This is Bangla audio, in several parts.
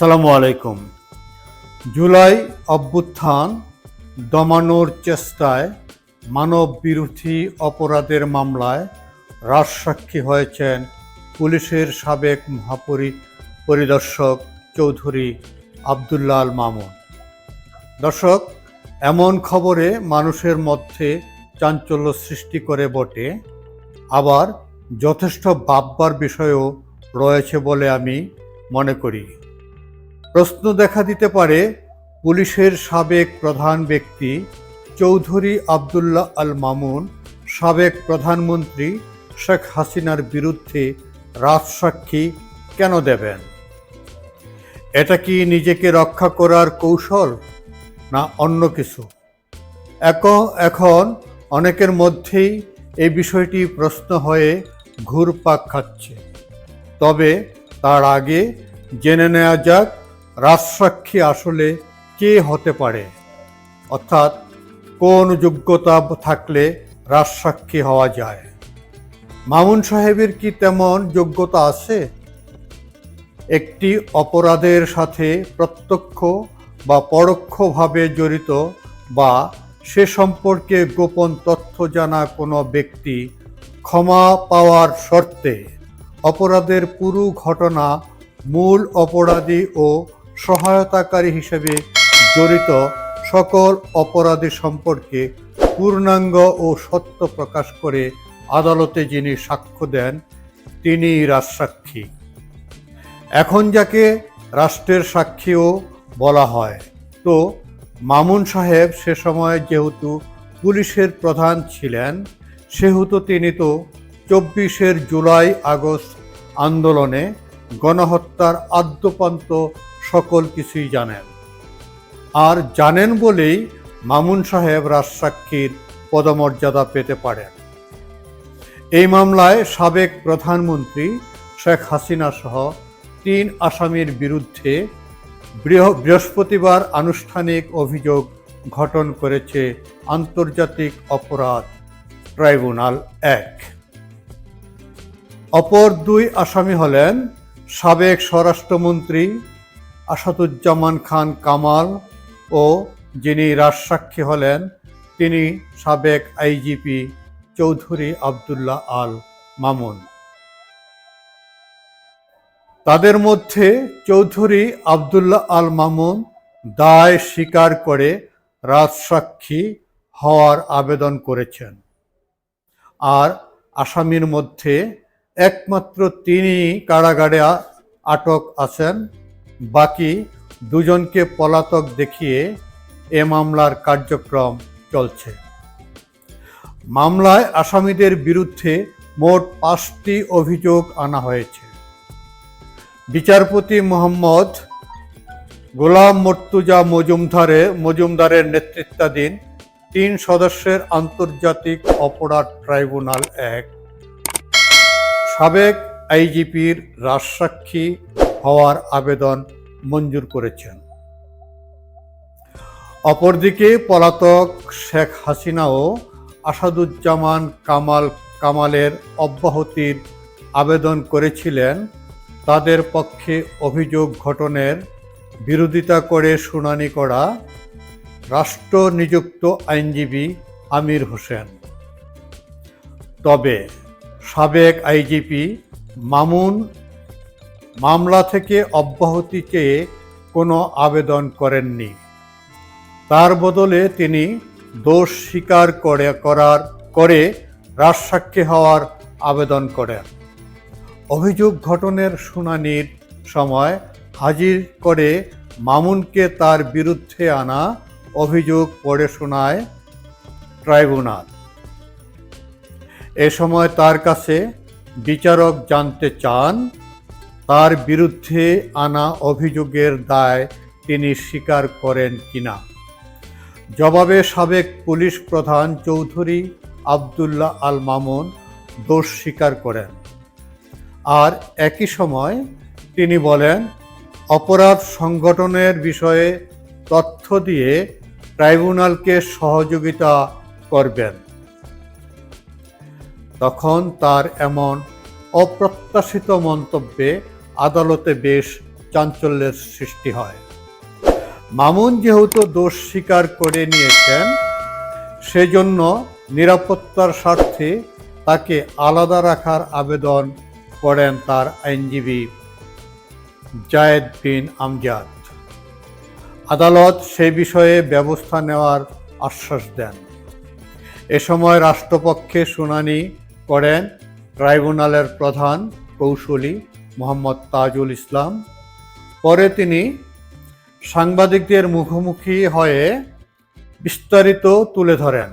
আসসালামু আলাইকুম। জুলাই অভ্যুত্থান দমানোর চেষ্টায় মানব বিরোধী অপরাধের মামলায় রাজসাক্ষী হয়েছেন পুলিশের সাবেক মহাপরিদর্শক চৌধুরী আবদুল্লাহ আল মামুন। দর্শক, এমন খবরে মানুষের মধ্যে চাঞ্চল্য সৃষ্টি করে বটে, আবার যথেষ্ট ভাববার বিষয়ও রয়েছে বলে আমি মনে করি। প্রশ্ন দেখা দিতে পারে, পুলিশের সাবেক প্রধান ব্যক্তি চৌধুরী আবদুল্লাহ আল মামুন সাবেক প্রধানমন্ত্রী শেখ হাসিনার বিরুদ্ধে রাজসাক্ষী কেন দেবেন? এটা কি নিজেকে রক্ষা করার কৌশল, না অন্য কিছু? এখন অনেকের মধ্যেই এই বিষয়টি প্রশ্ন হয়ে ঘুরপাক খাচ্ছে। তবে তার আগে জেনে নেওয়া যাক রাজসাক্ষী আসলে কে হতে পারে, অর্থাৎ কোন যোগ্যতা থাকলে রাজসাক্ষী হওয়া যায়। মামুন সাহেবের কি তেমন যোগ্যতা আছে? একটি অপরাধের সাথে প্রত্যক্ষ বা পরোক্ষভাবে জড়িত বা সে সম্পর্কে গোপন তথ্য জানা কোনো ব্যক্তি ক্ষমা পাওয়ার শর্তে অপরাধের পুরো ঘটনা মূল অপরাধী ও সহায়তাকারী হিসেবে জড়িত সকল অপরাধী সম্পর্কে পূর্ণাঙ্গ ও সত্য প্রকাশ করে আদালতে যিনি সাক্ষ্য দেন, তিনি রাজসাক্ষী। এখন যাকে রাষ্ট্রের সাক্ষীও বলা হয়। তো মামুন সাহেব সে সময় যেহেতু পুলিশের প্রধান ছিলেন, সেহেতু তিনি তো 24 জুলাই আগস্ট আন্দোলনে গণহত্যার আদ্যোপান্ত সকল কিছুই জানেন। আর জানেন বলেই মামুন সাহেব রাজসাক্ষীর পদমর্যাদা পেতে পারেন। এই মামলায় সাবেক প্রধানমন্ত্রী শেখ হাসিনা সহ 3 আসামির বিরুদ্ধে বৃহস্পতিবার আনুষ্ঠানিক অভিযোগ গঠন করেছে আন্তর্জাতিক অপরাধ ট্রাইব্যুনাল 1। অপর 2 আসামি হলেন সাবেক স্বরাষ্ট্রমন্ত্রী আসাদুজ্জামান খান কামাল ও যিনি রাজসাক্ষী হলেন তিনি সাবেক আইজিপি চৌধুরী আবদুল্লাহ আল মামুন। তাদের মধ্যে চৌধুরী আবদুল্লাহ আল মামুন দায় স্বীকার করে রাজসাক্ষী হওয়ার আবেদন করেছেন। আর আসামির মধ্যে একমাত্র তিনি কারাগারে আটক আছেন। বাকি 2 জনকে পলাতক দেখিয়ে এ মামলার কার্যক্রম চলছে। মামলায় আসামিদের বিরুদ্ধে মোট 5টি অভিযোগ আনা হয়েছে। বিচারপতি মোহাম্মদ গোলাম মর্তুজা মজুমদারের নেতৃত্বাধীন 3 সদস্যের আন্তর্জাতিক অপরাধ ট্রাইব্যুনাল 1 সাবেক আইজিপির রাজসাক্ষী হওয়ার আবেদন মঞ্জুর করেছেন। অপরদিকে পলাতক শেখ হাসিনা ও আসাদুজ্জামান কামালের অব্যাহতির আবেদন করেছিলেন। তাদের পক্ষে অভিযোগ গঠনের বিরোধিতা করে শুনানি করা রাষ্ট্র নিযুক্ত আইনজীবী আমির হোসেন। তবে সাবেক আইজিপি মামুন মামলা থেকে অব্যাহতি চেয়ে কোনো আবেদন করেননি। তার বদলে তিনি দোষ স্বীকার করে রাজসাক্ষী হওয়ার আবেদন করেন। অভিযোগ গঠনের শুনানির সময় হাজির করে মামুনকে তার বিরুদ্ধে আনা অভিযোগ পড়ে শোনায় ট্রাইব্যুনাল। এ সময় তার কাছে বিচারক জানতে চান তার বিরুদ্ধে আনা অভিযোগের দায় তিনি স্বীকার করেন কিনা। জবাবে সাবেক পুলিশ প্রধান চৌধুরী আবদুল্লাহ আল মামুন দোষ স্বীকার করেন। আর একই সময় তিনি বলেন অপরাধ সংগঠনের বিষয়ে তথ্য দিয়ে ট্রাইব্যুনালকে সহযোগিতা করবেন। তখন তার এমন অপ্রত্যাশিত মন্তব্যে আদালতে বেশ চাঞ্চল্যের সৃষ্টি হয়। মামুন যেহেতু দোষ স্বীকার করে নিয়েছেন, সেজন্য নিরাপত্তার স্বার্থে তাকে আলাদা রাখার আবেদন করেন তার আইনজীবী জায়েদ বিন আমজাদ। আদালত সে বিষয়ে ব্যবস্থা নেওয়ার আশ্বাস দেন। এ সময় রাষ্ট্রপক্ষে শুনানি করেন ট্রাইব্যুনালের প্রধান কৌঁসুলি মোহাম্মদ তাজুল ইসলাম। পরে তিনি সাংবাদিকদের মুখোমুখি হয়ে বিস্তারিত তুলে ধরেন।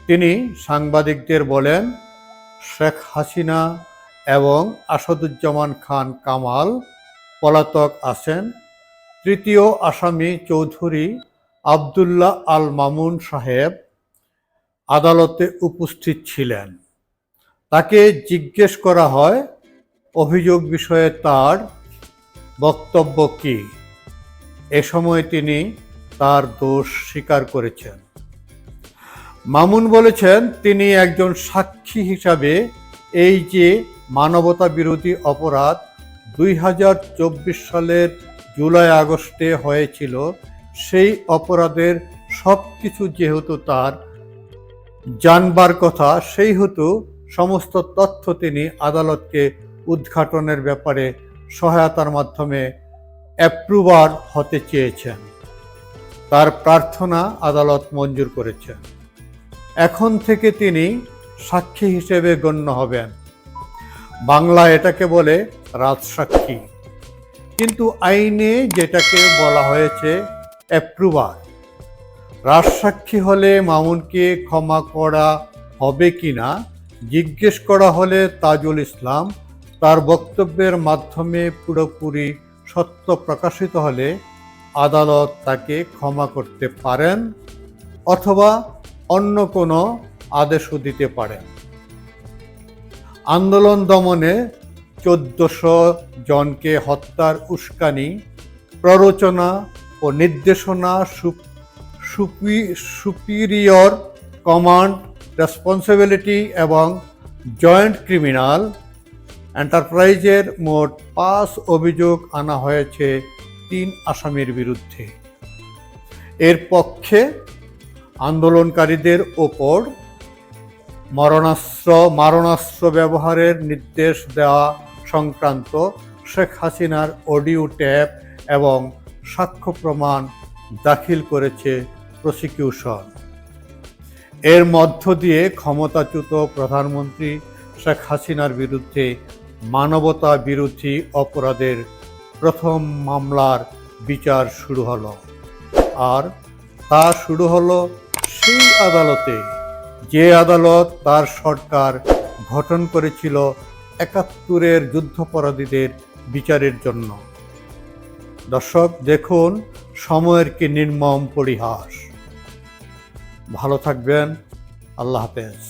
তিনি সাংবাদিকদের বলেন, শেখ হাসিনা এবং আসাদুজ্জামান খান কামাল পলাতক আছেন। তৃতীয় আসামি চৌধুরী আবদুল্লাহ আল মামুন সাহেব আদালতে উপস্থিত ছিলেন। তাকে জিজ্ঞেস করা হয় অভিযোগ বিষয়ে তার বক্তব্য কী। এ সময় তিনি তার দোষ স্বীকার করেছেন। মামুন বলেছেন, তিনি একজন সাক্ষী হিসাবে এই যে মানবতা বিরোধী অপরাধ 2024 সালের জুলাই আগস্টে হয়েছিল, সেই অপরাধের সব কিছু যেহেতু তার জানবার কথা, সেই হেতু সমস্ত তথ্য তিনি আদালতকে উদ্ঘাটনের ব্যাপারে সহায়তার মাধ্যমে অ্যাপ্রুভার হতে চেয়েছেন। তার প্রার্থনা আদালত মঞ্জুর করেছেন। এখন থেকে তিনি সাক্ষী হিসেবে গণ্য হবেন। বাংলা এটাকে বলে রাজসাক্ষী, কিন্তু আইনে যেটাকে বলা হয়েছে অ্যাপ্রুভার। রাজসাক্ষী হলে মামুনকে ক্ষমা করা হবে কিনা জিজ্ঞেস করা হলে তাজুল ইসলাম তার বক্তব্যের মাধ্যমে পুরোপুরি সত্য প্রকাশিত হলে আদালত তাকে ক্ষমা করতে পারেন অথবা অন্য কোনো আদেশও দিতে পারেন। আন্দোলন দমনে 1400 জনকে হত্যার উস্কানি, প্ররোচনা ও নির্দেশনা, সুপিরিয়র কমান্ড রেসপন্সিবিলিটি এবং জয়েন্ট ক্রিমিনাল এন্টারপ্রাইজের মোট 5 অভিযোগ আনা হয়েছে 3 আসামির বিরুদ্ধে। এর পক্ষে আন্দোলনকারীদের ওপর মারণাস্ত্র ব্যবহারের নির্দেশ দেওয়া সংক্রান্ত শেখ হাসিনার অডিও টেপ এবং সাক্ষ্য প্রমাণ দাখিল করেছে প্রসিকিউশন। এর মধ্য দিয়ে ক্ষমতাচ্যুত প্রধানমন্ত্রী শেখ হাসিনার বিরুদ্ধে মানবতা বিরোধী অপরাধের প্রথম মামলার বিচার শুরু হলো। আর তা শুরু হলো সেই আদালতে, যে আদালত তার সরকার গঠন করেছিল ৭১-এর যুদ্ধাপরাধীদের বিচারের জন্য। দর্শক, দেখুন সময়ের কি নির্মম পরিহাস। ভালো থাকবেন। আল্লাহ হাফেজ।